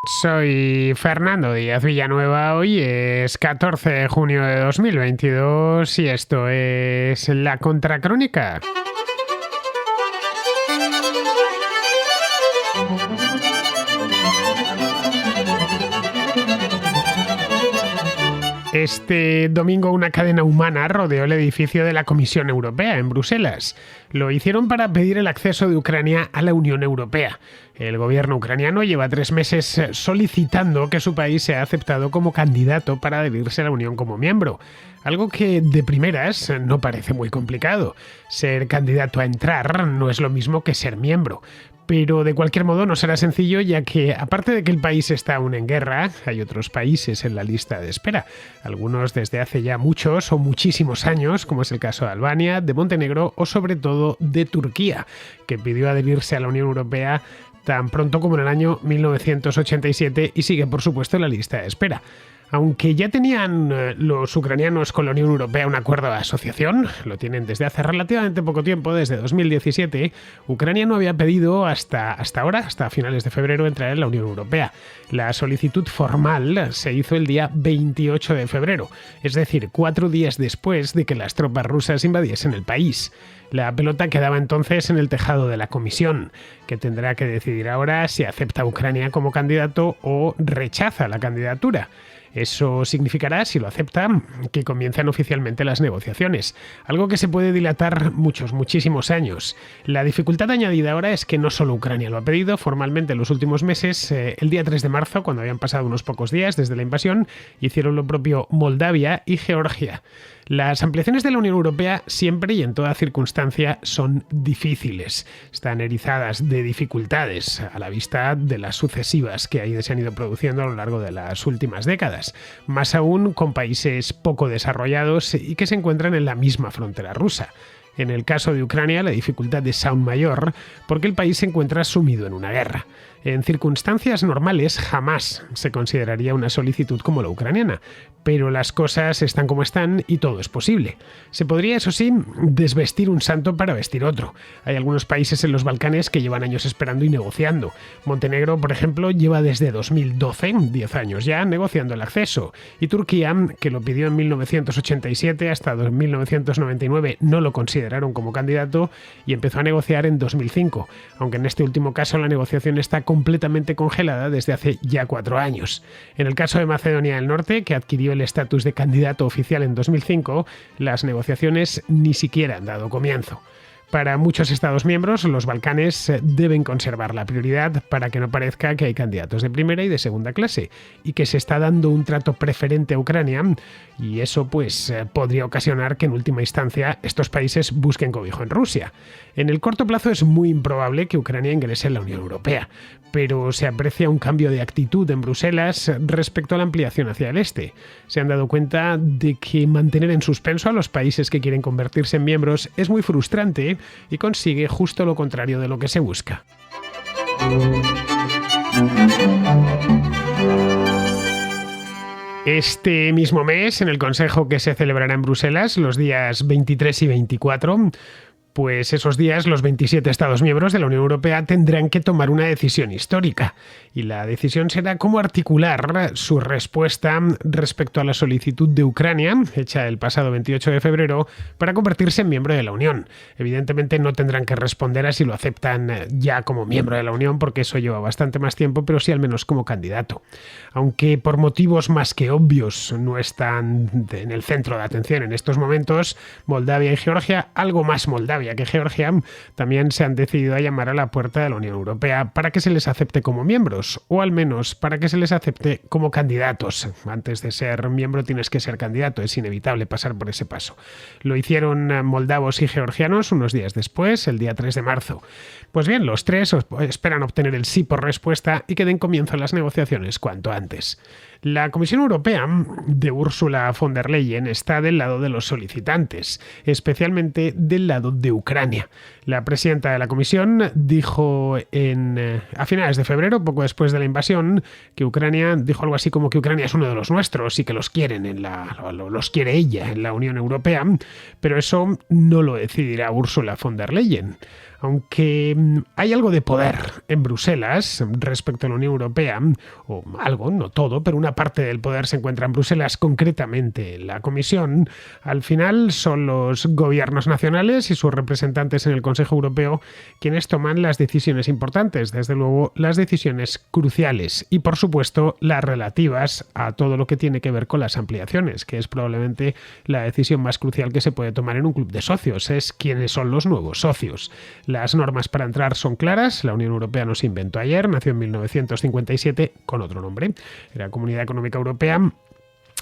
Soy Fernando Díaz Villanueva, hoy es 14 de junio de 2022 y esto es La Contracrónica. Este domingo una cadena humana rodeó el edificio de la Comisión Europea en Bruselas. Lo hicieron para pedir el acceso de Ucrania a la Unión Europea. El gobierno ucraniano lleva 3 meses solicitando que su país sea aceptado como candidato para adherirse a la Unión como miembro. Algo que de primeras no parece muy complicado. Ser candidato a entrar no es lo mismo que ser miembro. Pero de cualquier modo no será sencillo, ya que aparte de que el país está aún en guerra, hay otros países en la lista de espera. Algunos desde hace ya muchos o muchísimos años, como es el caso de Albania, de Montenegro o sobre todo de Turquía, que pidió adherirse a la Unión Europea tan pronto como en el año 1987 y sigue por supuesto en la lista de espera. Aunque ya tenían los ucranianos con la Unión Europea un acuerdo de asociación, lo tienen desde hace relativamente poco tiempo, desde 2017, Ucrania no había pedido hasta ahora, hasta finales de febrero, entrar en la Unión Europea. La solicitud formal se hizo el día 28 de febrero, es decir, 4 días después de que las tropas rusas invadiesen el país. La pelota quedaba entonces en el tejado de la Comisión, que tendrá que decidir ahora si acepta a Ucrania como candidato o rechaza la candidatura. Eso significará, si lo acepta, que comiencen oficialmente las negociaciones, algo que se puede dilatar muchísimos años. La dificultad añadida ahora es que no solo Ucrania lo ha pedido formalmente en los últimos meses. El día 3 de marzo, cuando habían pasado unos pocos días desde la invasión, hicieron lo propio Moldavia y Georgia. Las ampliaciones de la Unión Europea siempre y en toda circunstancia son difíciles. Están erizadas de dificultades a la vista de las sucesivas que se han ido produciendo a lo largo de las últimas décadas. Más aún con países poco desarrollados y que se encuentran en la misma frontera rusa. En el caso de Ucrania, la dificultad es aún mayor porque el país se encuentra sumido en una guerra. En circunstancias normales jamás se consideraría una solicitud como la ucraniana, pero las cosas están como están y todo es posible. Se podría, eso sí, desvestir un santo para vestir otro. Hay algunos países en los Balcanes que llevan años esperando y negociando. Montenegro, por ejemplo, lleva desde 2012, 10 años ya, negociando el acceso. Y Turquía, que lo pidió en 1987 hasta 1999, no lo consideraron como candidato y empezó a negociar en 2005, aunque en este último caso la negociación está completamente congelada desde hace ya 4 años. En el caso de Macedonia del Norte, que adquirió el estatus de candidato oficial en 2005, las negociaciones ni siquiera han dado comienzo. Para muchos Estados miembros, los Balcanes deben conservar la prioridad para que no parezca que hay candidatos de primera y de segunda clase y que se está dando un trato preferente a Ucrania, y eso podría ocasionar que en última instancia estos países busquen cobijo en Rusia. En el corto plazo es muy improbable que Ucrania ingrese en la Unión Europea, pero se aprecia un cambio de actitud en Bruselas respecto a la ampliación hacia el este. Se han dado cuenta de que mantener en suspenso a los países que quieren convertirse en miembros es muy frustrante y consigue justo lo contrario de lo que se busca. Este mismo mes, en el Consejo que se celebrará en Bruselas, los días 23 y 24, pues esos días los 27 Estados miembros de la Unión Europea tendrán que tomar una decisión histórica. Y la decisión será cómo articular su respuesta respecto a la solicitud de Ucrania, hecha el pasado 28 de febrero, para convertirse en miembro de la Unión. Evidentemente no tendrán que responder a si lo aceptan ya como miembro de la Unión, porque eso lleva bastante más tiempo, pero sí al menos como candidato. Aunque por motivos más que obvios no están en el centro de atención en estos momentos, Moldavia y Georgia, algo más Moldavia que Georgia, también se han decidido a llamar a la puerta de la Unión Europea para que se les acepte como miembros, o al menos para que se les acepte como candidatos. Antes de ser miembro tienes que ser candidato, es inevitable pasar por ese paso. Lo hicieron moldavos y georgianos unos días después, el día 3 de marzo. Pues bien, los tres esperan obtener el sí por respuesta y que den comienzo a las negociaciones cuanto antes. La Comisión Europea de Ursula von der Leyen está del lado de los solicitantes, especialmente del lado de Ucrania. La presidenta de la Comisión dijo a finales de febrero, poco después de la invasión, que Ucrania, dijo algo así como que Ucrania es uno de los nuestros y que los quieren los quiere ella en la Unión Europea, pero eso no lo decidirá Ursula von der Leyen. Aunque hay algo de poder en Bruselas respecto a la Unión Europea, o algo, no todo, pero una parte del poder se encuentra en Bruselas, concretamente la Comisión, al final son los gobiernos nacionales y sus representantes en el Consejo Europeo quienes toman las decisiones importantes, desde luego las decisiones cruciales y, por supuesto, las relativas a todo lo que tiene que ver con las ampliaciones, que es probablemente la decisión más crucial que se puede tomar en un club de socios, es quiénes son los nuevos socios. Las normas para entrar son claras, la Unión Europea no se inventó ayer, nació en 1957 con otro nombre, era Comunidad Económica Europea.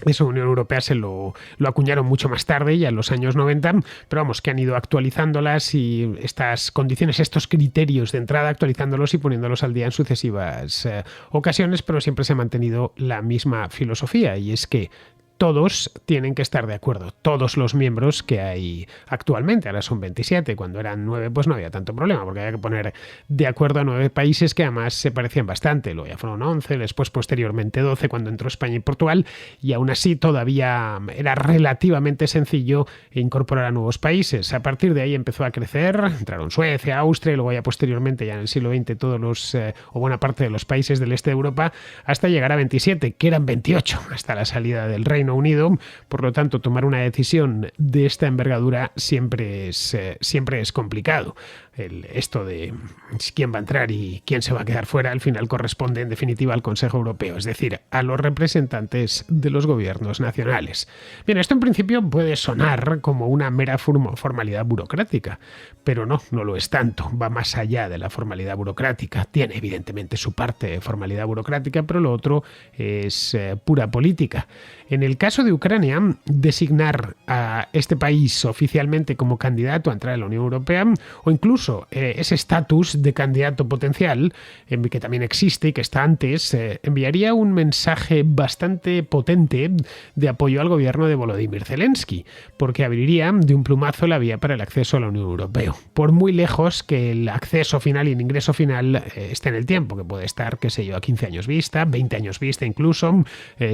Esa Unión Europea se lo acuñaron mucho más tarde, ya en los años 90, pero vamos, que han ido actualizándolas y estas condiciones, estos criterios de entrada, actualizándolos y poniéndolos al día en sucesivas ocasiones, pero siempre se ha mantenido la misma filosofía, y es que todos tienen que estar de acuerdo, todos los miembros que hay actualmente. Ahora son 27, cuando eran 9 pues no había tanto problema, porque había que poner de acuerdo a 9 países que además se parecían bastante. Luego ya fueron 11, después posteriormente 12 cuando entró España y Portugal, y aún así todavía era relativamente sencillo incorporar a nuevos países. A partir de ahí empezó a crecer, entraron Suecia, Austria, y luego ya posteriormente, ya en el siglo XX, todos los, o buena parte de los países del este de Europa, hasta llegar a 27, que eran 28 hasta la salida del Reino Unido. Por lo tanto, tomar una decisión de esta envergadura siempre es complicado. Esto de quién va a entrar y quién se va a quedar fuera, al final corresponde en definitiva al Consejo Europeo, es decir, a los representantes de los gobiernos nacionales. Bien, esto en principio puede sonar como una mera formalidad burocrática, pero no lo es tanto, va más allá de la formalidad burocrática. Tiene evidentemente su parte de formalidad burocrática, pero lo otro es pura política. En el caso de Ucrania, designar a este país oficialmente como candidato a entrar en la Unión Europea, o incluso ese estatus de candidato potencial, que también existe y que está antes, enviaría un mensaje bastante potente de apoyo al gobierno de Volodymyr Zelensky, porque abriría de un plumazo la vía para el acceso a la Unión Europea. Por muy lejos que el acceso final y el ingreso final esté en el tiempo, que puede estar, qué sé yo, a 15 años vista, 20 años vista incluso,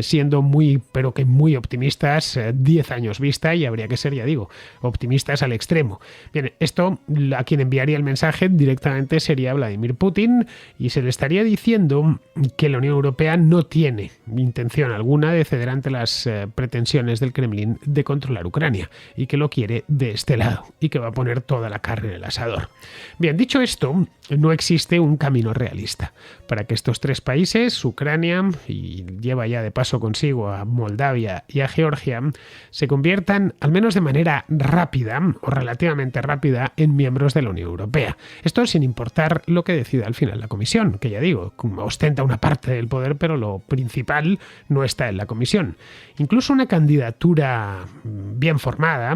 siendo muy, pero que muy optimistas, 10 años vista, y habría que ser, ya digo, optimistas al extremo. Bien, esto a quien enviaría el mensaje directamente sería Vladimir Putin, y se le estaría diciendo que la Unión Europea no tiene intención alguna de ceder ante las pretensiones del Kremlin de controlar Ucrania, y que lo quiere de este lado, y que va a poner toda la carne en el asador. Bien, dicho esto, no existe un camino realista para que estos tres países, Ucrania, y lleva ya de paso consigo a Moldavia y a Georgia, se conviertan, al menos de manera rápida o relativamente rápida, en miembros de la Unión Europea. Esto sin importar lo que decida al final la Comisión, que ya digo, ostenta una parte del poder, pero lo principal no está en la Comisión. Incluso una candidatura bien formada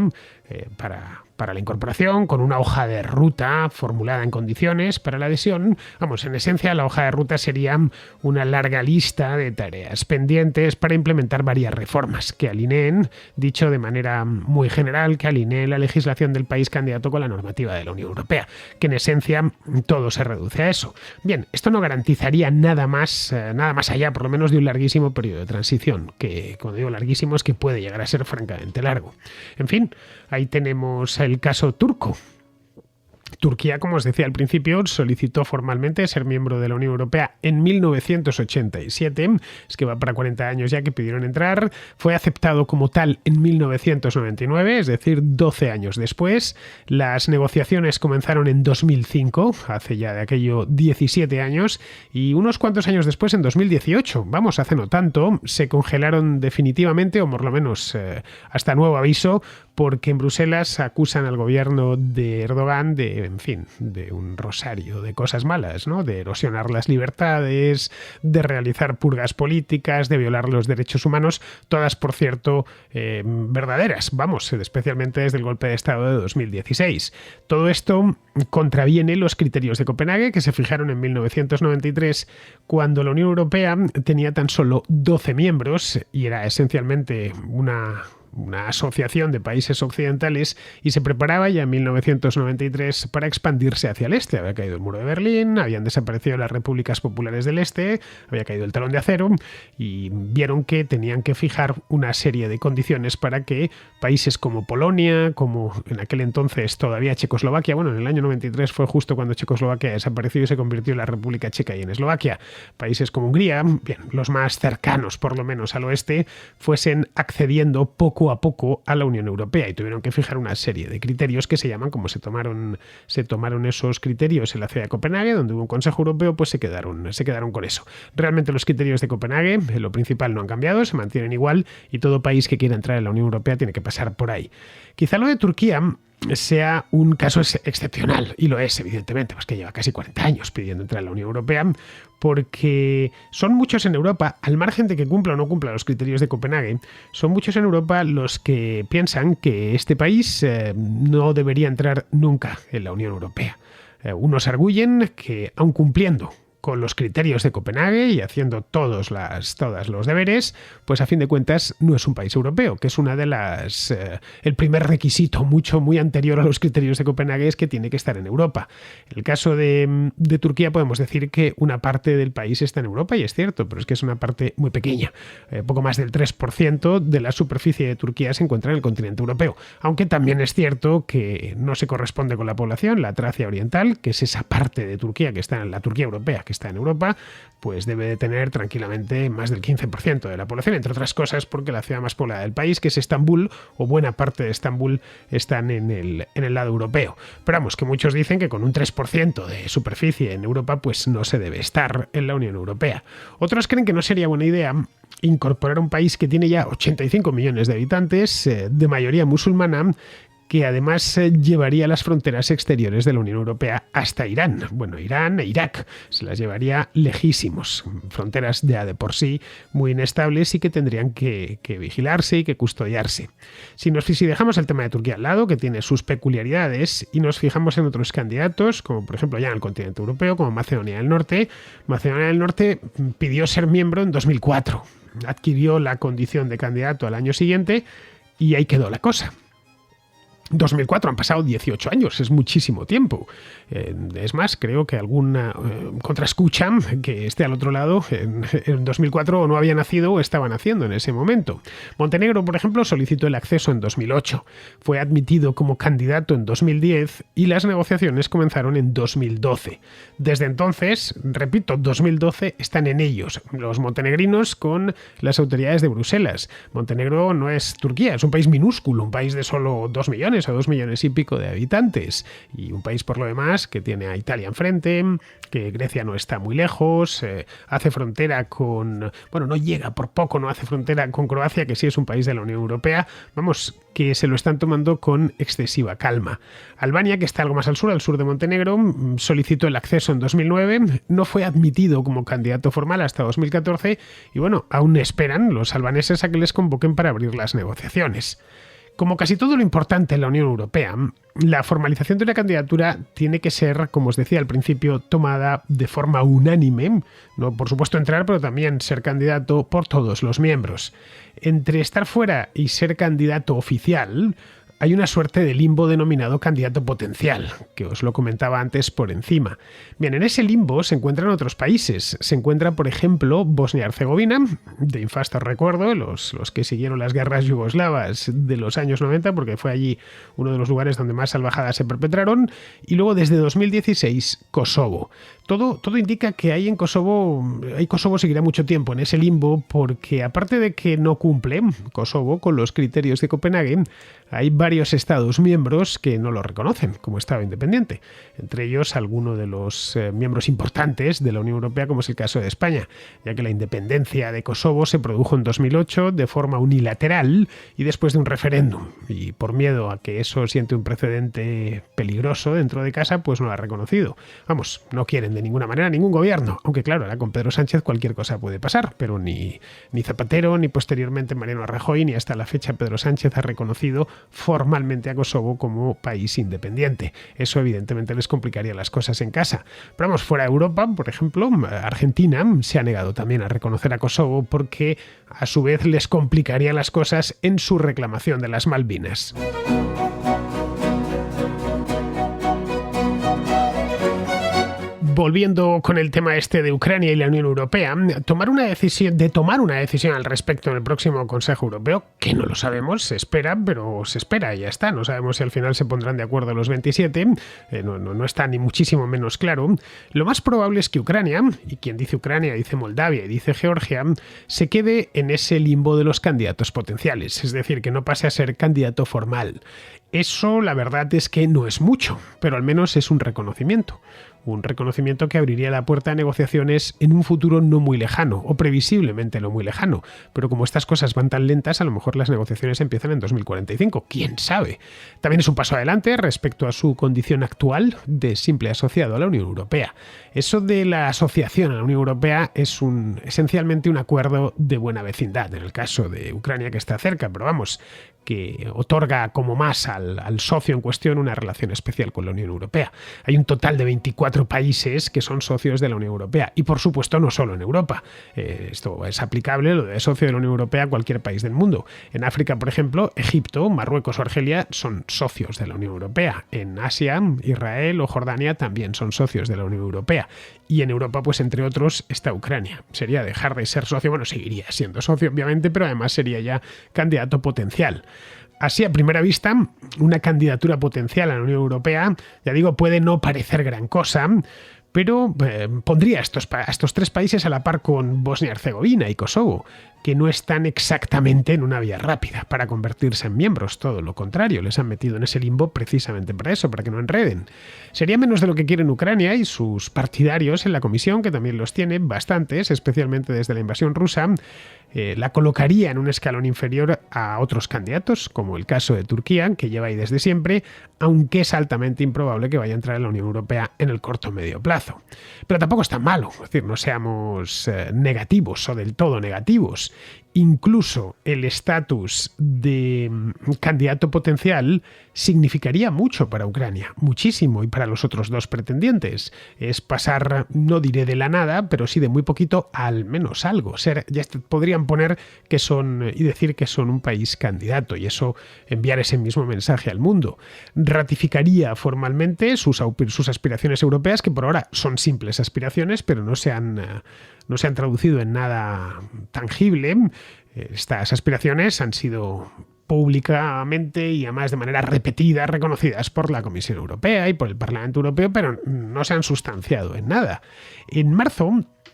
para la incorporación, con una hoja de ruta formulada en condiciones para la adhesión. Vamos, en esencia la hoja de ruta sería una larga lista de tareas pendientes para implementar varias reformas que alineen, dicho de manera muy general, que alineen la legislación del país candidato con la normativa de la Unión Europea, que en esencia todo se reduce a eso. Bien, esto no garantizaría nada más allá, por lo menos, de un larguísimo periodo de transición, que cuando digo larguísimo es que puede llegar a ser francamente largo. En fin, ahí tenemos el caso turco. Turquía, como os decía al principio, solicitó formalmente ser miembro de la Unión Europea en 1987, es que va para 40 años ya que pidieron entrar, fue aceptado como tal en 1999, es decir, 12 años después. Las negociaciones comenzaron en 2005, hace ya de aquello 17 años, y unos cuantos años después, en 2018, vamos, hace no tanto, se congelaron definitivamente, o por lo menos hasta nuevo aviso, porque en Bruselas acusan al gobierno de Erdogan de un rosario de cosas malas, ¿no? De erosionar las libertades, de realizar purgas políticas, de violar los derechos humanos, todas, por cierto, verdaderas, vamos, especialmente desde el golpe de Estado de 2016. Todo esto contraviene los criterios de Copenhague, que se fijaron en 1993, cuando la Unión Europea tenía tan solo 12 miembros y era esencialmente una una asociación de países occidentales, y se preparaba ya en 1993 para expandirse hacia el este. Había caído el muro de Berlín, habían desaparecido las repúblicas populares del este, había caído el telón de acero, y vieron que tenían que fijar una serie de condiciones para que países como Polonia, como en aquel entonces todavía Checoslovaquia, bueno, en el año 93 fue justo cuando Checoslovaquia desapareció y se convirtió en la República Checa y en Eslovaquia, países como Hungría, bien, los más cercanos por lo menos al oeste, fuesen accediendo poco a poco a la Unión Europea, y tuvieron que fijar una serie de criterios que se llaman, como se tomaron esos criterios en la ciudad de Copenhague, donde hubo un Consejo Europeo, pues se quedaron con eso. Realmente los criterios de Copenhague, lo principal, no han cambiado, se mantienen igual, y todo país que quiera entrar en la Unión Europea tiene que pasar por ahí. Quizá lo de Turquía sea un caso excepcional, y lo es, evidentemente, pues que lleva casi 40 años pidiendo entrar en la Unión Europea, porque son muchos en Europa, al margen de que cumpla o no cumpla los criterios de Copenhague, son muchos en Europa los que piensan que este país no debería entrar nunca en la Unión Europea. Unos arguyen que, aun cumpliendo con los criterios de Copenhague y haciendo todos los deberes, pues a fin de cuentas no es un país europeo, que es una de las... el primer requisito muy anterior a los criterios de Copenhague es que tiene que estar en Europa. En el caso de Turquía podemos decir que una parte del país está en Europa, y es cierto, pero es que es una parte muy pequeña. Poco más del 3% de la superficie de Turquía se encuentra en el continente europeo, aunque también es cierto que no se corresponde con la población. La Tracia Oriental, que es esa parte de Turquía que está en la Turquía europea, que está en Europa, pues debe de tener tranquilamente más del 15% de la población, entre otras cosas porque la ciudad más poblada del país, que es Estambul, o buena parte de Estambul, están en el lado europeo. Pero vamos, que muchos dicen que con un 3% de superficie en Europa, pues no se debe estar en la Unión Europea. Otros creen que no sería buena idea incorporar un país que tiene ya 85 millones de habitantes, de mayoría musulmana, que además llevaría las fronteras exteriores de la Unión Europea hasta Irán. Bueno, Irán e Irak se las llevaría lejísimos. Fronteras ya de por sí muy inestables y que tendrían que vigilarse y que custodiarse. Si dejamos el tema de Turquía al lado, que tiene sus peculiaridades, y nos fijamos en otros candidatos, como por ejemplo ya en el continente europeo, como Macedonia del Norte. Macedonia del Norte pidió ser miembro en 2004. Adquirió la condición de candidato al año siguiente y ahí quedó la cosa. 2004, han pasado 18 años, es muchísimo tiempo. Es más, creo que alguna contraescucha que esté al otro lado en 2004 o no había nacido o estaba naciendo en ese momento. Montenegro, por ejemplo, solicitó el acceso en 2008. Fue admitido como candidato en 2010 y las negociaciones comenzaron en 2012. Desde entonces, repito, 2012, están en ellos los montenegrinos con las autoridades de Bruselas. Montenegro no es Turquía, es un país minúsculo, un país de solo 2 millones o 2 millones y pico de habitantes, y un país por lo demás que tiene a Italia enfrente, que Grecia no está muy lejos, hace frontera con... bueno, no llega por poco, no hace frontera con Croacia, que sí es un país de la Unión Europea. Vamos, que se lo están tomando con excesiva calma. Albania, que está algo más al sur de Montenegro, solicitó el acceso en 2009, no fue admitido como candidato formal hasta 2014, y bueno, aún esperan los albaneses a que les convoquen para abrir las negociaciones. Como casi todo lo importante en la Unión Europea, la formalización de una candidatura tiene que ser, como os decía al principio, tomada de forma unánime. No, por supuesto, entrar, pero también ser candidato por todos los miembros. Entre estar fuera y ser candidato oficial, hay una suerte de limbo denominado candidato potencial, que os lo comentaba antes por encima. Bien, en ese limbo se encuentran otros países. Se encuentra, por ejemplo, Bosnia y Herzegovina, de infasto recuerdo, los que siguieron las guerras yugoslavas de los años 90, porque fue allí uno de los lugares donde más salvajadas se perpetraron, y luego desde 2016, Kosovo. Todo indica que Kosovo seguirá mucho tiempo en ese limbo, porque aparte de que no cumple Kosovo con los criterios de Copenhague, hay varios estados miembros que no lo reconocen como estado independiente. Entre ellos, algunos de los miembros importantes de la Unión Europea, como es el caso de España, ya que la independencia de Kosovo se produjo en 2008 de forma unilateral y después de un referéndum. Y por miedo a que eso siente un precedente peligroso dentro de casa, pues no lo ha reconocido. Vamos, no quieren de ninguna manera ningún gobierno. Aunque claro, ahora con Pedro Sánchez cualquier cosa puede pasar, pero ni Zapatero, ni posteriormente Mariano Rajoy, ni hasta la fecha Pedro Sánchez ha reconocido formalmente a Kosovo como país independiente. Eso evidentemente les complicaría las cosas en casa. Pero vamos, fuera de Europa, por ejemplo, Argentina se ha negado también a reconocer a Kosovo porque a su vez les complicaría las cosas en su reclamación de las Malvinas. Volviendo con el tema este de Ucrania y la Unión Europea, tomar una decisión al respecto en el próximo Consejo Europeo, que no lo sabemos, se espera, pero se espera y ya está. No sabemos si al final se pondrán de acuerdo los 27, no está ni muchísimo menos claro. Lo más probable es que Ucrania, y quien dice Ucrania dice Moldavia y dice Georgia, se quede en ese limbo de los candidatos potenciales, es decir, que no pase a ser candidato formal. Eso, la verdad es que no es mucho, pero al menos es un reconocimiento. Un reconocimiento que abriría la puerta a negociaciones en un futuro no muy lejano, o previsiblemente no muy lejano. Pero como estas cosas van tan lentas, a lo mejor las negociaciones empiezan en 2045. ¿Quién sabe? También es un paso adelante respecto a su condición actual de simple asociado a la Unión Europea. Eso de la asociación a la Unión Europea es esencialmente un acuerdo de buena vecindad, en el caso de Ucrania que está cerca, pero vamos, que otorga como más al socio en cuestión una relación especial con la Unión Europea. Hay un total de 24 países que son socios de la Unión Europea y por supuesto no solo en Europa. Esto es aplicable, lo de socio de la Unión Europea, a cualquier país del mundo. En África, por ejemplo, Egipto, Marruecos o Argelia son socios de la Unión Europea. En Asia, Israel o Jordania también son socios de la Unión Europea. Y en Europa, pues entre otros, está Ucrania. Sería dejar de ser socio, bueno, seguiría siendo socio obviamente, pero además sería ya candidato potencial. Así, a primera vista, una candidatura potencial a la Unión Europea, ya digo, puede no parecer gran cosa, pero pondría a estos tres países a la par con Bosnia-Herzegovina y Kosovo, que no están exactamente en una vía rápida para convertirse en miembros, todo lo contrario, les han metido en ese limbo precisamente para eso, para que no enreden. Sería menos de lo que quieren Ucrania y sus partidarios en la Comisión, que también los tiene bastantes, especialmente desde la invasión rusa. La colocaría en un escalón inferior a otros candidatos, como el caso de Turquía, que lleva ahí desde siempre, aunque es altamente improbable que vaya a entrar en la Unión Europea en el corto o medio plazo. Pero tampoco es tan malo, es decir, no seamos negativos o del todo negativos. Incluso el estatus de candidato potencial significaría mucho para Ucrania, muchísimo, y para los otros dos pretendientes. Es pasar, no diré de la nada, pero sí de muy poquito a al menos algo. Ya podrían poner que son y decir que son un país candidato, y eso enviar ese mismo mensaje al mundo. Ratificaría formalmente sus aspiraciones europeas, que por ahora son simples aspiraciones, pero no se han traducido en nada tangible. Estas aspiraciones han sido públicamente y además de manera repetida reconocidas por la Comisión Europea y por el Parlamento Europeo, pero no se han sustanciado en nada. En marzo,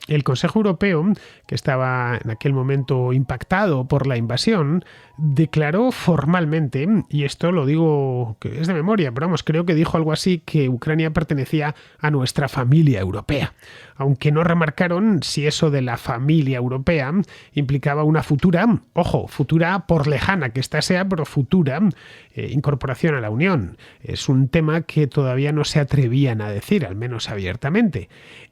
el Consejo Europeo, que estaba en aquel momento impactado por la invasión, declaró formalmente, y esto lo digo que es de memoria, pero vamos, creo que dijo algo así, que Ucrania pertenecía a nuestra familia europea. Aunque no remarcaron si eso de la familia europea implicaba una futura, ojo, futura por lejana que ésta sea, pero futura incorporación a la Unión. Es un tema que todavía no se atrevían a decir, al menos abiertamente.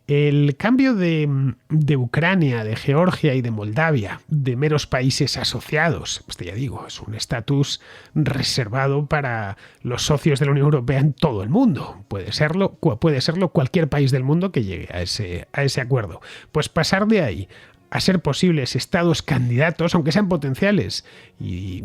El cambio de Ucrania, de Georgia y de Moldavia, de meros países asociados, pues ya digo, es un estatus reservado para los socios de la Unión Europea en todo el mundo. Puede serlo cualquier país del mundo que llegue a ese acuerdo. Pues pasar de ahí a ser posibles estados candidatos, aunque sean potenciales, y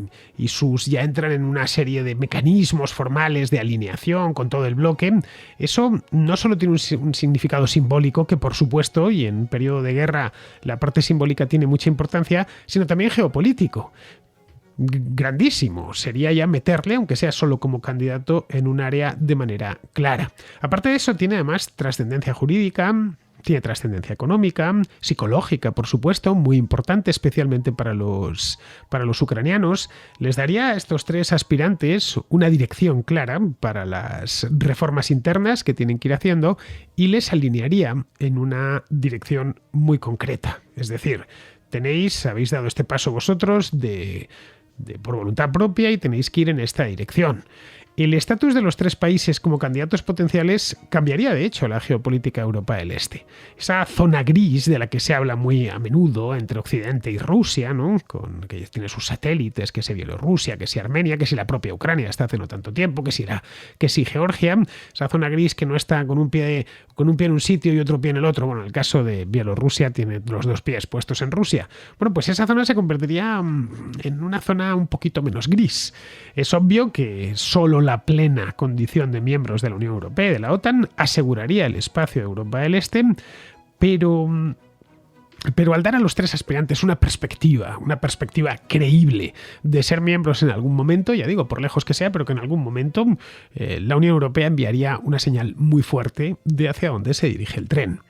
ya entran en una serie de mecanismos formales de alineación con todo el bloque, eso no solo tiene un significado simbólico, que por supuesto, y en periodo de guerra la parte simbólica tiene mucha importancia, sino también geopolítico. Grandísimo. Sería ya meterle, aunque sea solo como candidato, en un área de manera clara. Aparte de eso, tiene además trascendencia jurídica, tiene trascendencia económica, psicológica, por supuesto, muy importante, especialmente para los ucranianos. Les daría a estos tres aspirantes una dirección clara para las reformas internas que tienen que ir haciendo y les alinearía en una dirección muy concreta. Es decir, habéis dado este paso vosotros por voluntad propia y tenéis que ir en esta dirección. El estatus de los tres países como candidatos potenciales cambiaría, de hecho, la geopolítica de Europa del Este. Esa zona gris de la que se habla muy a menudo entre Occidente y Rusia, ¿no? Que tiene sus satélites, que si Bielorrusia, que si Armenia, que si la propia Ucrania hasta hace no tanto tiempo, que si Georgia, esa zona gris que no está con un pie en un sitio y otro pie en el otro. Bueno, en el caso de Bielorrusia tiene los dos pies puestos en Rusia. Bueno, pues esa zona se convertiría en una zona un poquito menos gris. Es obvio que solo la plena condición de miembros de la Unión Europea y de la OTAN aseguraría el espacio de Europa del Este, pero al dar a los tres aspirantes una perspectiva creíble de ser miembros en algún momento, ya digo, por lejos que sea, pero que en algún momento la Unión Europea enviaría una señal muy fuerte de hacia dónde se dirige el tren.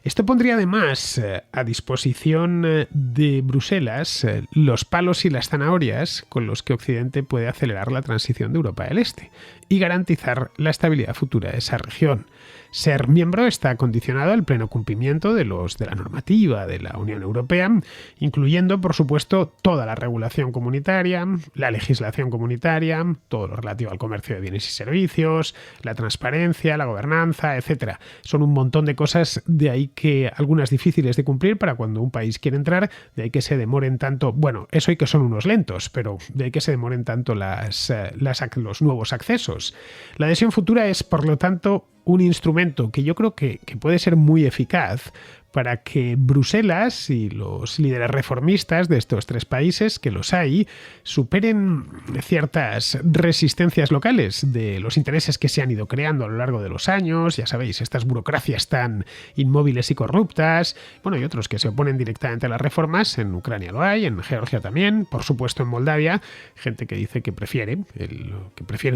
Esto pondría además a disposición de Bruselas los palos y las zanahorias con los que Occidente puede acelerar la transición de Europa del Este y garantizar la estabilidad futura de esa región. Ser miembro está condicionado al pleno cumplimiento de la normativa de la Unión Europea, incluyendo, por supuesto, toda la regulación comunitaria, la legislación comunitaria, todo lo relativo al comercio de bienes y servicios, la transparencia, la gobernanza, etc. Son un montón de cosas, de ahí que algunas difíciles de cumplir para cuando un país quiere entrar, de ahí que se demoren tanto, bueno, eso y que son unos lentos, pero de ahí que se demoren tanto los nuevos accesos. La adhesión futura es, por lo tanto, un instrumento que yo creo que puede ser muy eficaz para que Bruselas y los líderes reformistas de estos tres países, que los hay, superen ciertas resistencias locales de los intereses que se han ido creando a lo largo de los años, ya sabéis, estas burocracias tan inmóviles y corruptas, bueno, y otros que se oponen directamente a las reformas. En Ucrania lo hay, en Georgia también, por supuesto en Moldavia, gente que dice que prefieren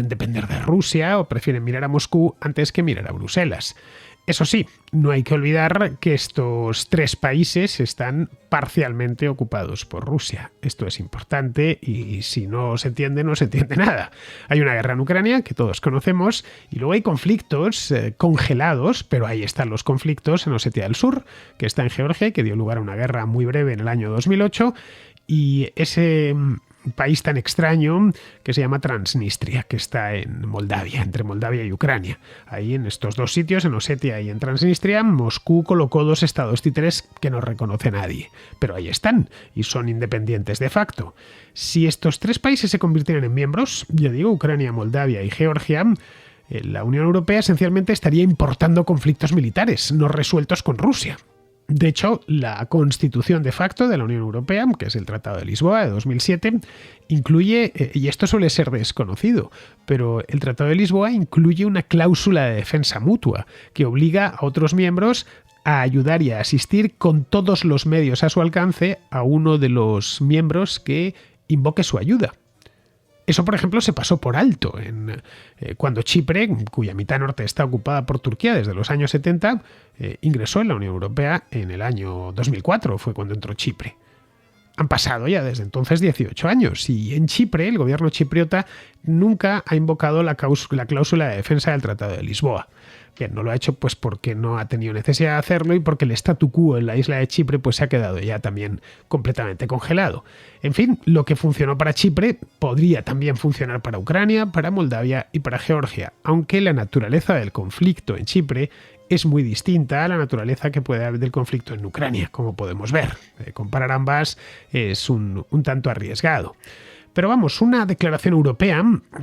depender de Rusia o prefieren mirar a Moscú antes que mirar a Bruselas. Eso sí, no hay que olvidar que estos tres países están parcialmente ocupados por Rusia. Esto es importante y si no se entiende, no se entiende nada. Hay una guerra en Ucrania que todos conocemos y luego hay conflictos congelados, pero ahí están los conflictos en Osetia del Sur, que está en Georgia y que dio lugar a una guerra muy breve en el año 2008, y ese país tan extraño que se llama Transnistria, que está en Moldavia, entre Moldavia y Ucrania. Ahí en estos dos sitios, en Osetia y en Transnistria, Moscú colocó dos estados títeres que no reconoce nadie, pero ahí están y son independientes de facto. Si estos tres países se convirtieran en miembros, ya digo, Ucrania, Moldavia y Georgia, la Unión Europea esencialmente estaría importando conflictos militares no resueltos con Rusia. De hecho, la Constitución de facto de la Unión Europea, que es el Tratado de Lisboa de 2007, incluye, y esto suele ser desconocido, pero el Tratado de Lisboa incluye una cláusula de defensa mutua que obliga a otros miembros a ayudar y a asistir con todos los medios a su alcance a uno de los miembros que invoque su ayuda. Eso, por ejemplo, se pasó por alto cuando Chipre, cuya mitad norte está ocupada por Turquía desde los años 70, ingresó en la Unión Europea en el año 2004, fue cuando entró Chipre. Han pasado ya desde entonces 18 años y en Chipre el gobierno chipriota nunca ha invocado la cláusula de defensa del Tratado de Lisboa. Bien, no lo ha hecho pues porque no ha tenido necesidad de hacerlo y porque el statu quo en la isla de Chipre pues se ha quedado ya también completamente congelado. En fin, lo que funcionó para Chipre podría también funcionar para Ucrania, para Moldavia y para Georgia, aunque la naturaleza del conflicto en Chipre es muy distinta a la naturaleza que puede haber del conflicto en Ucrania, como podemos ver. Comparar ambas es un tanto arriesgado. Pero vamos, una declaración europea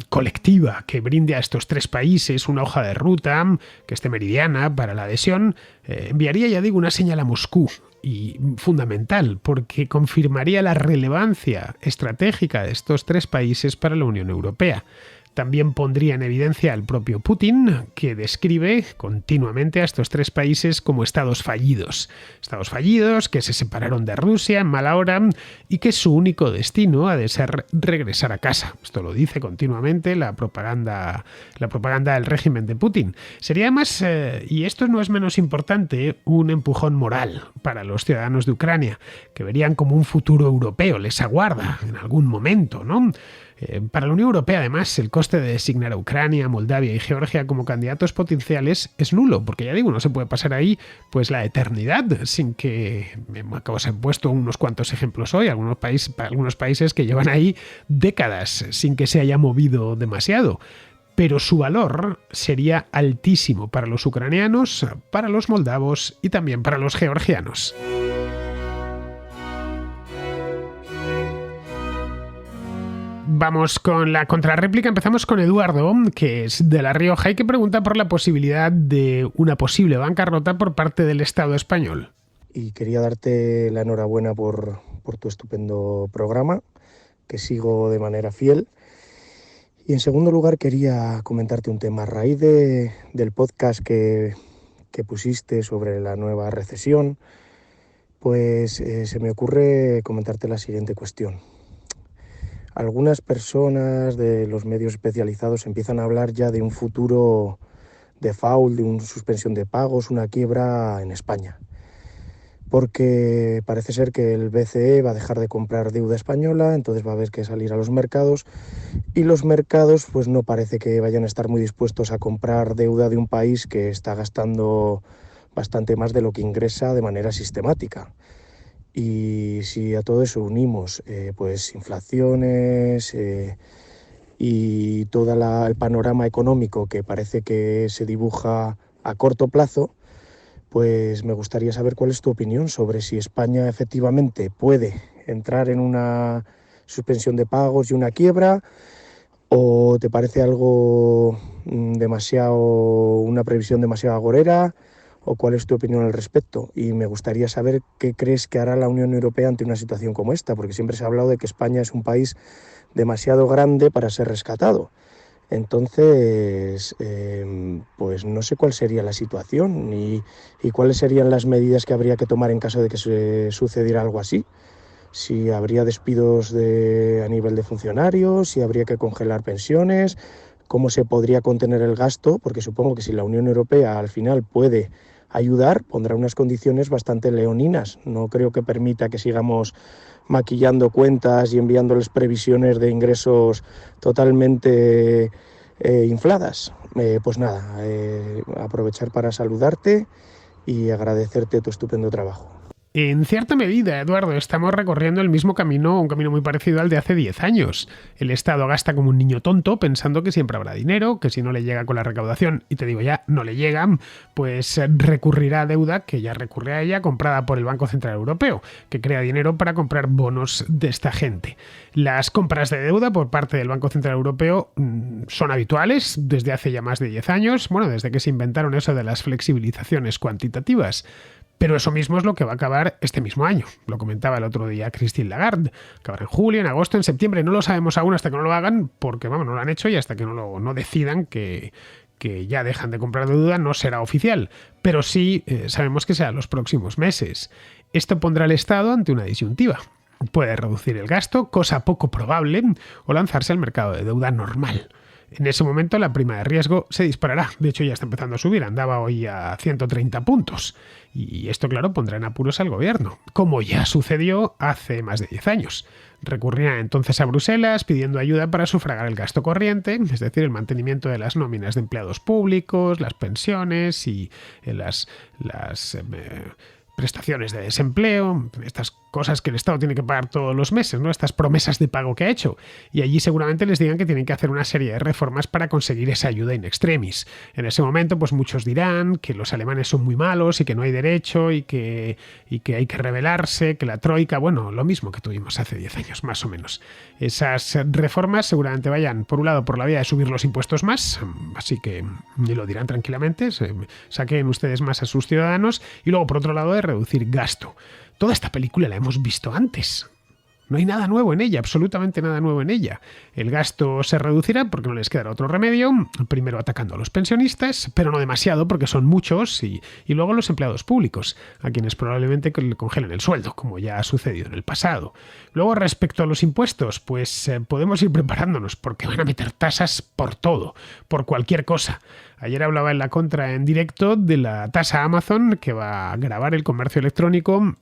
colectiva que brinde a estos tres países una hoja de ruta que esté meridiana para la adhesión, enviaría, ya digo, una señal a Moscú, y fundamental, porque confirmaría la relevancia estratégica de estos tres países para la Unión Europea. También pondría en evidencia al propio Putin, que describe continuamente a estos tres países como estados fallidos. Estados fallidos que se separaron de Rusia en mala hora y que su único destino ha de ser regresar a casa. Esto lo dice continuamente la propaganda del régimen de Putin. Sería además, y esto no es menos importante, un empujón moral para los ciudadanos de Ucrania, que verían como un futuro europeo les aguarda en algún momento, ¿no? Para la Unión Europea, además, el coste de designar a Ucrania, Moldavia y Georgia como candidatos potenciales es nulo, porque ya digo, no se puede pasar ahí pues la eternidad sin que, os he puesto unos cuantos ejemplos hoy, algunos países que llevan ahí décadas sin que se haya movido demasiado. pero su valor sería altísimo para los ucranianos, para los moldavos y también para los georgianos. Vamos con la contrarréplica. Empezamos con Eduardo, que es de La Rioja y que pregunta por la posibilidad de una posible bancarrota por parte del Estado español. Y quería darte la enhorabuena por tu estupendo programa, que sigo de manera fiel. Y en segundo lugar quería comentarte un tema. A raíz del podcast que pusiste sobre la nueva recesión, pues se me ocurre comentarte la siguiente cuestión. Algunas personas de los medios especializados empiezan a hablar ya de un futuro default, de una suspensión de pagos, una quiebra en España. Porque parece ser que el BCE va a dejar de comprar deuda española, entonces va a haber que salir a los mercados y los mercados pues no parece que vayan a estar muy dispuestos a comprar deuda de un país que está gastando bastante más de lo que ingresa de manera sistemática. Y si a todo eso unimos pues inflaciones y todo el panorama económico que parece que se dibuja a corto plazo, pues me gustaría saber cuál es tu opinión sobre si España efectivamente puede entrar en una suspensión de pagos y una quiebra, o te parece algo una previsión demasiado agorera, o cuál es tu opinión al respecto. Y me gustaría saber qué crees que hará la Unión Europea ante una situación como esta, porque siempre se ha hablado de que España es un país demasiado grande para ser rescatado. Entonces, pues no sé cuál sería la situación y cuáles serían las medidas que habría que tomar en caso de que sucediera algo así. Si habría despidos a nivel de funcionarios, si habría que congelar pensiones, cómo se podría contener el gasto, porque supongo que si la Unión Europea al final puede ayudar, pondrá unas condiciones bastante leoninas. No creo que permita que sigamos maquillando cuentas y enviándoles previsiones de ingresos totalmente infladas. Pues nada, aprovechar para saludarte y agradecerte tu estupendo trabajo. En cierta medida, Eduardo, estamos recorriendo el mismo camino, un camino muy parecido al de hace 10 años. El Estado gasta como un niño tonto pensando que siempre habrá dinero, que si no le llega con la recaudación, y te digo ya, no le llegan, pues recurrirá a deuda que ya recurre a ella comprada por el Banco Central Europeo, que crea dinero para comprar bonos de esta gente. Las compras de deuda por parte del Banco Central Europeo son habituales desde hace ya más de 10 años, bueno, desde que se inventaron eso de las flexibilizaciones cuantitativas. Pero eso mismo es lo que va a acabar este mismo año. Lo comentaba el otro día Christine Lagarde. Acabará en julio, en agosto, en septiembre. No lo sabemos aún hasta que no lo hagan, porque vamos, no lo han hecho y hasta que no decidan que ya dejan de comprar deuda no será oficial. Pero sí sabemos que será los próximos meses. Esto pondrá al Estado ante una disyuntiva. Puede reducir el gasto, cosa poco probable, o lanzarse al mercado de deuda normal. En ese momento la prima de riesgo se disparará. De hecho ya está empezando a subir, andaba hoy a 130 puntos. Y esto, claro, pondrá en apuros al gobierno, como ya sucedió hace más de 10 años. Recurrirán entonces a Bruselas pidiendo ayuda para sufragar el gasto corriente, es decir, el mantenimiento de las nóminas de empleados públicos, las pensiones y las prestaciones de desempleo, estas cosas que el Estado tiene que pagar todos los meses, ¿no? Estas promesas de pago que ha hecho. Y allí seguramente les digan que tienen que hacer una serie de reformas para conseguir esa ayuda in extremis. En ese momento, pues muchos dirán que los alemanes son muy malos y que no hay derecho y que hay que rebelarse, que la troika, bueno, lo mismo que tuvimos hace 10 años, más o menos. Esas reformas seguramente vayan, por un lado, por la vía de subir los impuestos más, así que ni lo dirán tranquilamente, saquen ustedes más a sus ciudadanos, y luego, por otro lado, de reducir gasto. Toda esta película la hemos visto antes. No hay nada nuevo en ella, absolutamente nada nuevo en ella. El gasto se reducirá porque no les quedará otro remedio, primero atacando a los pensionistas, pero no demasiado porque son muchos, y luego a los empleados públicos, a quienes probablemente le congelen el sueldo, como ya ha sucedido en el pasado. Luego, respecto a los impuestos, pues podemos ir preparándonos porque van a meter tasas por todo, por cualquier cosa. Ayer hablaba en La Contra en directo de la tasa Amazon que va a gravar el comercio electrónico.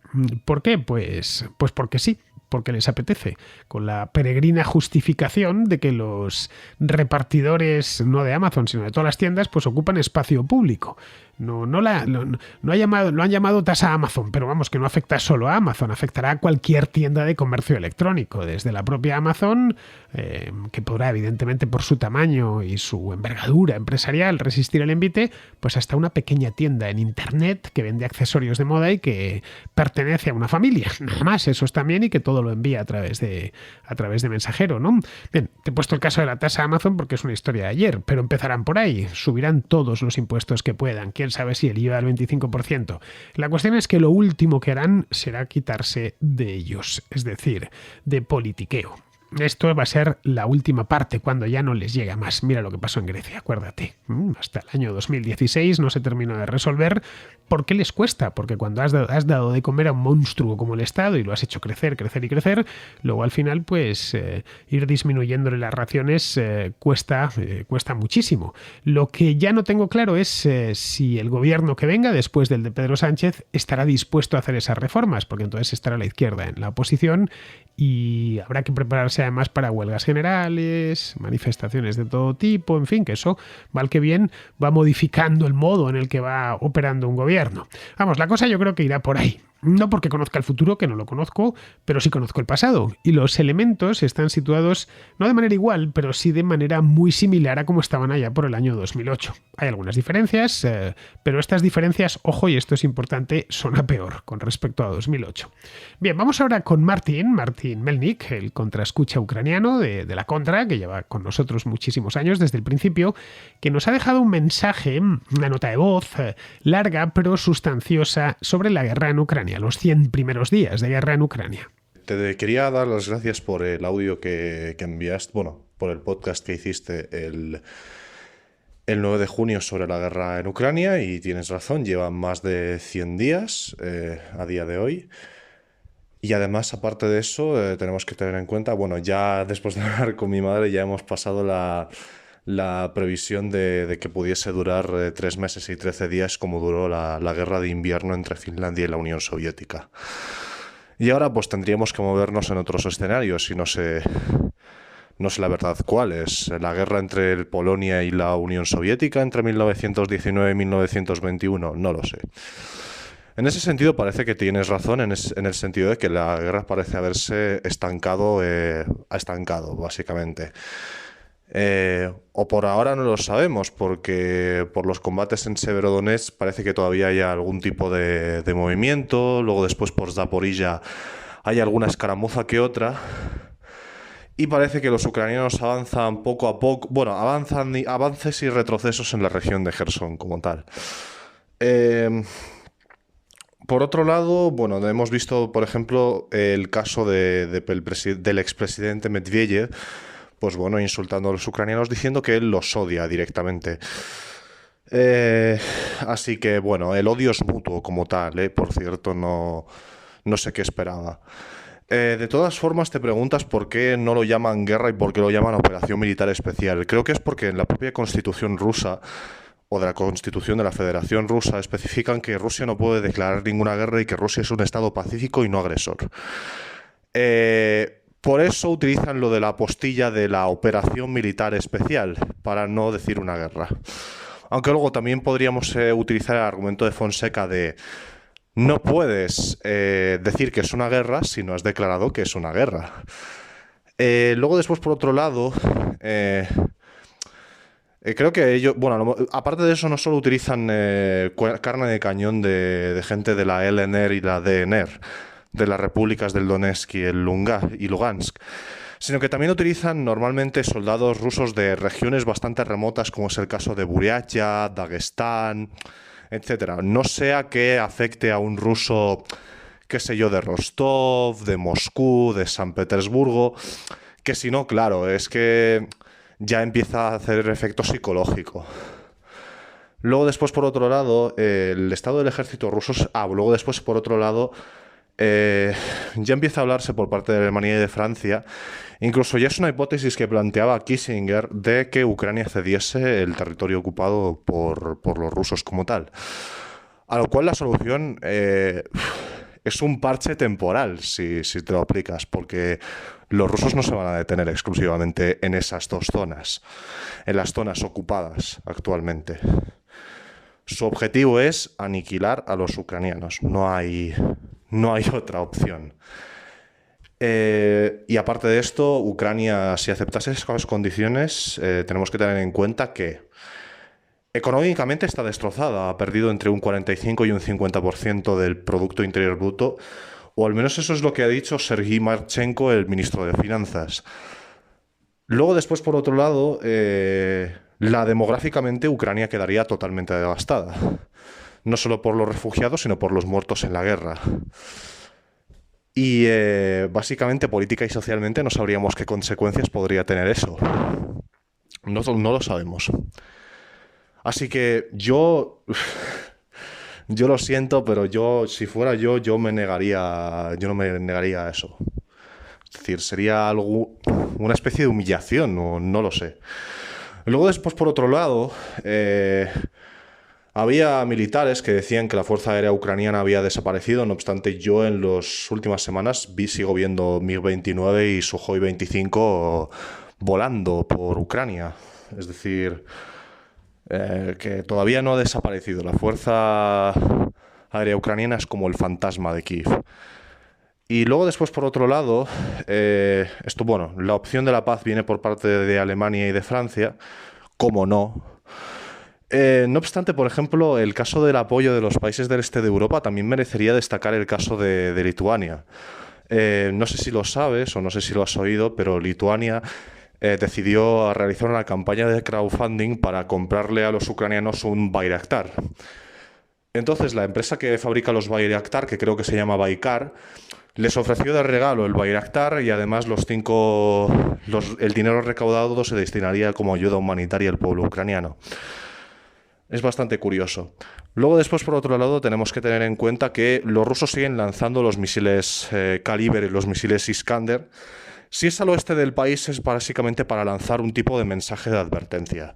¿Por qué? Pues porque sí. porque les apetece, con la peregrina justificación de que los repartidores, no de Amazon, sino de todas las tiendas, pues ocupan espacio público. No han llamado tasa a Amazon, pero vamos, que no afecta solo a Amazon, afectará a cualquier tienda de comercio electrónico, desde la propia Amazon, que podrá evidentemente por su tamaño y su envergadura empresarial resistir el envite, pues hasta una pequeña tienda en internet que vende accesorios de moda y que pertenece a una familia, nada más, eso es también, y que todo lo envía a través de mensajero, ¿no? Bien, te he puesto el caso de la tasa Amazon porque es una historia de ayer, pero empezarán por ahí, subirán todos los impuestos que puedan, quién sabe si el IVA al 25%. La cuestión es que lo último que harán será quitarse de ellos, es decir, de politiqueo. Esto va a ser la última parte, cuando ya no les llega más. Mira lo que pasó en Grecia, acuérdate. Hasta el año 2016 no se terminó de resolver. ¿Por qué les cuesta? Porque cuando has dado de comer a un monstruo como el Estado y lo has hecho crecer, crecer y crecer, luego al final pues ir disminuyéndole las raciones cuesta muchísimo. Lo que ya no tengo claro es si el gobierno que venga después del de Pedro Sánchez estará dispuesto a hacer esas reformas, porque entonces estará la izquierda en la oposición y habrá que prepararse además para huelgas generales, manifestaciones de todo tipo, en fin, que eso, mal que bien, va modificando el modo en el que va operando un gobierno. Vamos, la cosa yo creo que irá por ahí. No porque conozca el futuro, que no lo conozco, pero sí conozco el pasado. Y los elementos están situados no de manera igual, pero sí de manera muy similar a como estaban allá por el año 2008. Hay algunas diferencias, pero estas diferencias, ojo, y esto es importante, son a peor con respecto a 2008. Bien, vamos ahora con Martin Melnik, el contraescucha ucraniano de la Contra, que lleva con nosotros muchísimos años desde el principio, que nos ha dejado un mensaje, una nota de voz larga pero sustanciosa sobre la guerra en Ucrania, los 100 primeros días de guerra en Ucrania. Te quería dar las gracias por el audio que enviaste, bueno, por el podcast que hiciste el 9 de junio sobre la guerra en Ucrania, y tienes razón, llevan más de 100 días a día de hoy. Y además, aparte de eso, tenemos que tener en cuenta, bueno, ya después de hablar con mi madre ya hemos pasado la previsión de que pudiese durar 3 meses y 13 días como duró la guerra de invierno entre Finlandia y la Unión Soviética. Y ahora pues tendríamos que movernos en otros escenarios y no sé la verdad cuáles. La guerra entre Polonia y la Unión Soviética entre 1919 y 1921, no lo sé. En ese sentido parece que tienes razón, en el sentido de que la guerra parece haberse estancado, básicamente. O por ahora no lo sabemos, porque por los combates en Severodonetsk parece que todavía hay algún tipo de movimiento. Luego después por Zaporilla hay alguna escaramuza que otra, y parece que los ucranianos avanzan poco a poco, bueno, avances y retrocesos en la región de Gerson como tal. Por otro lado, bueno, hemos visto, por ejemplo, el caso del expresidente Medvedev, pues bueno, insultando a los ucranianos, diciendo que él los odia directamente. Así que, bueno, el odio es mutuo como tal, por cierto, no sé qué esperaba. De todas formas, te preguntas por qué no lo llaman guerra y por qué lo llaman operación militar especial. Creo que es porque en la propia constitución rusa, o de la Constitución de la Federación Rusa, especifican que Rusia no puede declarar ninguna guerra y que Rusia es un estado pacífico y no agresor. Por eso utilizan lo de la apostilla de la operación militar especial, para no decir una guerra. Aunque luego también podríamos utilizar el argumento de Fonseca de no puedes decir que es una guerra si no has declarado que es una guerra. Luego después, por otro lado, creo que ellos, bueno, aparte de eso, no solo utilizan carne de cañón de gente de la LNR y la DNR, de las repúblicas del Donetsk y Lugansk, sino que también utilizan normalmente soldados rusos de regiones bastante remotas, como es el caso de Buriatia, Dagestán, etcétera. No sea que afecte a un ruso, qué sé yo, de Rostov, de Moscú, de San Petersburgo, que si no, claro, es que ya empieza a hacer efecto psicológico. Luego después, por otro lado, el estado del ejército ruso, luego después, por otro lado, ya empieza a hablarse por parte de Alemania y de Francia, incluso ya es una hipótesis que planteaba Kissinger, de que Ucrania cediese el territorio ocupado por los rusos como tal. A lo cual la solución es un parche temporal si te lo aplicas, porque los rusos no se van a detener exclusivamente en esas dos zonas, en las zonas ocupadas actualmente. Su objetivo es aniquilar a los ucranianos, no hay otra opción. Y aparte de esto, Ucrania, si aceptase esas condiciones, tenemos que tener en cuenta que económicamente está destrozada, ha perdido entre un 45 y un 50% del Producto Interior Bruto, o al menos eso es lo que ha dicho Serhiy Marchenko, el ministro de Finanzas. Luego, después, por otro lado, demográficamente Ucrania quedaría totalmente devastada, no solo por los refugiados, sino por los muertos en la guerra. Y básicamente, política y socialmente, no sabríamos qué consecuencias podría tener eso. No lo sabemos. Así que yo lo siento, pero si fuera yo me negaría, yo no me negaría a eso. Es decir, sería una especie de humillación, no lo sé. Luego después, por otro lado, había militares que decían que la Fuerza Aérea Ucraniana había desaparecido. No obstante, yo en las últimas semanas sigo viendo MiG-29 y Sukhoi 25 volando por Ucrania. Es decir, que todavía no ha desaparecido. La Fuerza Aérea Ucraniana es como el fantasma de Kiev. Y luego después, por otro lado, la opción de la paz viene por parte de Alemania y de Francia, ¿cómo no? No obstante, por ejemplo, el caso del apoyo de los países del este de Europa también merecería destacar el caso de Lituania. No sé si lo sabes o no sé si lo has oído, pero Lituania decidió realizar una campaña de crowdfunding para comprarle a los ucranianos un Bayraktar. Entonces, la empresa que fabrica los Bayraktar, que creo que se llama Baykar, les ofreció de regalo el Bayraktar y además el dinero recaudado se destinaría como ayuda humanitaria al pueblo ucraniano. Es bastante curioso. Luego después, por otro lado, tenemos que tener en cuenta que los rusos siguen lanzando los misiles Kaliber y los misiles Iskander. Si es al oeste del país, es básicamente para lanzar un tipo de mensaje de advertencia.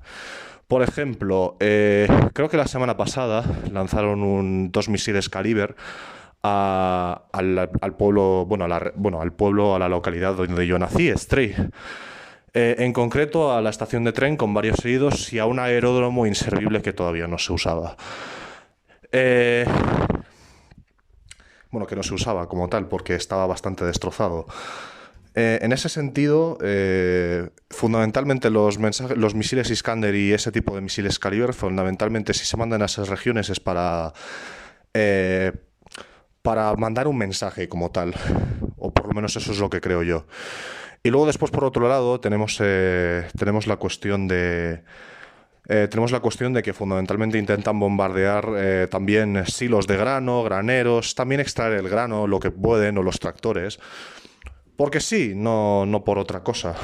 Por ejemplo, creo que la semana pasada lanzaron dos misiles Kaliber al pueblo, a la localidad donde yo nací, Stryj. En concreto a la estación de tren con varios heridos y a un aeródromo inservible que todavía no se usaba. Que no se usaba como tal porque estaba bastante destrozado. En ese sentido, fundamentalmente los misiles Iskander y ese tipo de misiles Kaliber, fundamentalmente si se mandan a esas regiones es para mandar un mensaje como tal, o por lo menos eso es lo que creo yo. Y luego después, por otro lado, tenemos la cuestión de que fundamentalmente intentan bombardear también silos de grano, graneros, también extraer el grano, lo que pueden, o los tractores. Porque sí, no por otra cosa.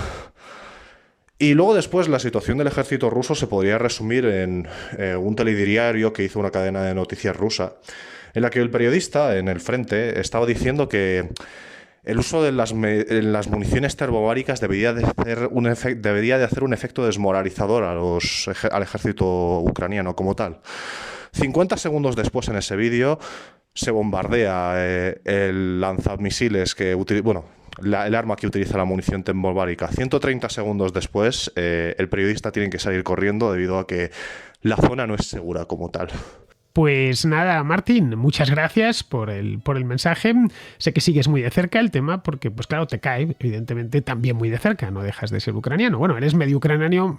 Y luego después la situación del ejército ruso se podría resumir en un telediario que hizo una cadena de noticias rusa, en la que el periodista en el frente estaba diciendo que el uso de las municiones termobáricas debería de hacer un efecto desmoralizador al ejército ucraniano como tal. 50 segundos después en ese vídeo se bombardea el lanzamisiles el arma que utiliza la munición termobárica. 130 segundos después, el periodista tiene que salir corriendo debido a que la zona no es segura como tal. Pues nada, Martín, muchas gracias por el mensaje. Sé que sigues muy de cerca el tema porque, pues claro, te cae, evidentemente, también muy de cerca. No dejas de ser ucraniano. Bueno, eres medio ucraniano,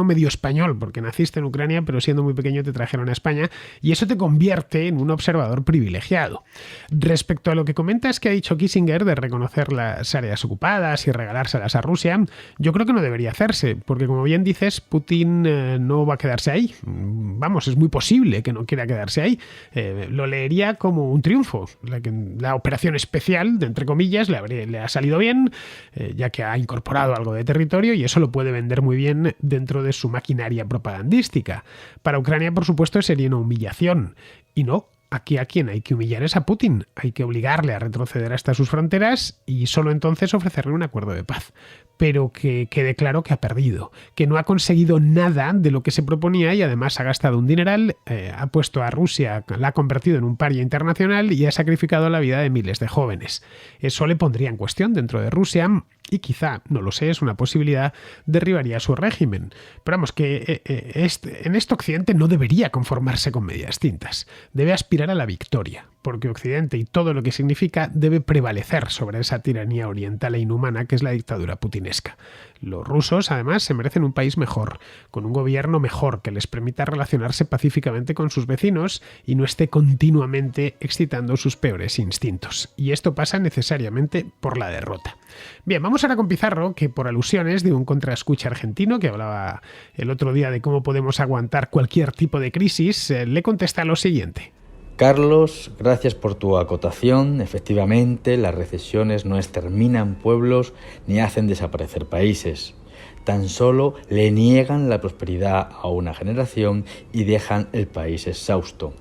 medio español, porque naciste en Ucrania, pero siendo muy pequeño te trajeron a España y eso te convierte en un observador privilegiado. Respecto a lo que comentas que ha dicho Kissinger de reconocer las áreas ocupadas y regalárselas a Rusia, yo creo que no debería hacerse, porque como bien dices, Putin no va a quedarse ahí. Vamos, es muy posible que no quiera quedarse ahí. Lo leería como un triunfo. La operación especial, entre comillas, le ha salido bien, ya que ha incorporado algo de territorio y eso lo puede vender muy bien dentro de su maquinaria propagandística. Para Ucrania, por supuesto, sería una humillación. Y no, aquí a quien hay que humillar es a Putin. Hay que obligarle a retroceder hasta sus fronteras y solo entonces ofrecerle un acuerdo de paz. Pero que quede claro que ha perdido, que no ha conseguido nada de lo que se proponía y además ha gastado un dineral, ha puesto a Rusia, la ha convertido en un paria internacional y ha sacrificado la vida de miles de jóvenes. Eso le pondría en cuestión dentro de Rusia y quizá, no lo sé, es una posibilidad, derribaría su régimen. Pero vamos, que en este Occidente no debería conformarse con medias tintas, debe aspirar a la victoria, porque Occidente y todo lo que significa debe prevalecer sobre esa tiranía oriental e inhumana que es la dictadura putinesca. Los rusos, además, se merecen un país mejor, con un gobierno mejor que les permita relacionarse pacíficamente con sus vecinos y no esté continuamente excitando sus peores instintos. Y esto pasa necesariamente por la derrota. Bien, vamos ahora con Pizarro, que por alusiones de un contraescucha argentino que hablaba el otro día de cómo podemos aguantar cualquier tipo de crisis, le contesta lo siguiente. Carlos, gracias por tu acotación. Efectivamente, las recesiones no exterminan pueblos ni hacen desaparecer países. Tan solo le niegan la prosperidad a una generación y dejan el país exhausto.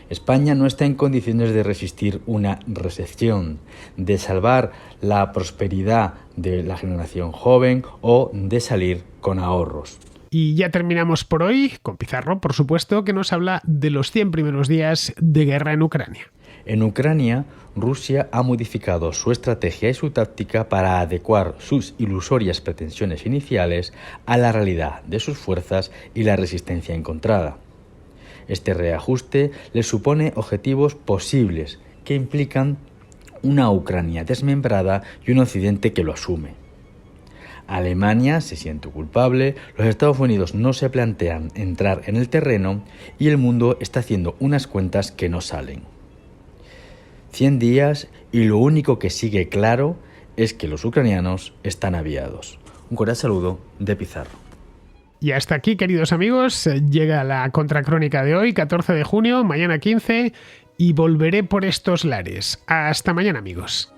España no está en condiciones de resistir una recesión, de salvar la prosperidad de la generación joven o de salir con ahorros. Y ya terminamos por hoy con Pizarro, por supuesto, que nos habla de los 100 primeros días de guerra en Ucrania. En Ucrania, Rusia ha modificado su estrategia y su táctica para adecuar sus ilusorias pretensiones iniciales a la realidad de sus fuerzas y la resistencia encontrada. Este reajuste le supone objetivos posibles que implican una Ucrania desmembrada y un Occidente que lo asume. Alemania se siente culpable, los Estados Unidos no se plantean entrar en el terreno y el mundo está haciendo unas cuentas que no salen. 100 días y lo único que sigue claro es que los ucranianos están aviados. Un cordial saludo de Pizarro. Y hasta aquí, queridos amigos, llega la contracrónica de hoy, 14 de junio, mañana 15, y volveré por estos lares. Hasta mañana, amigos.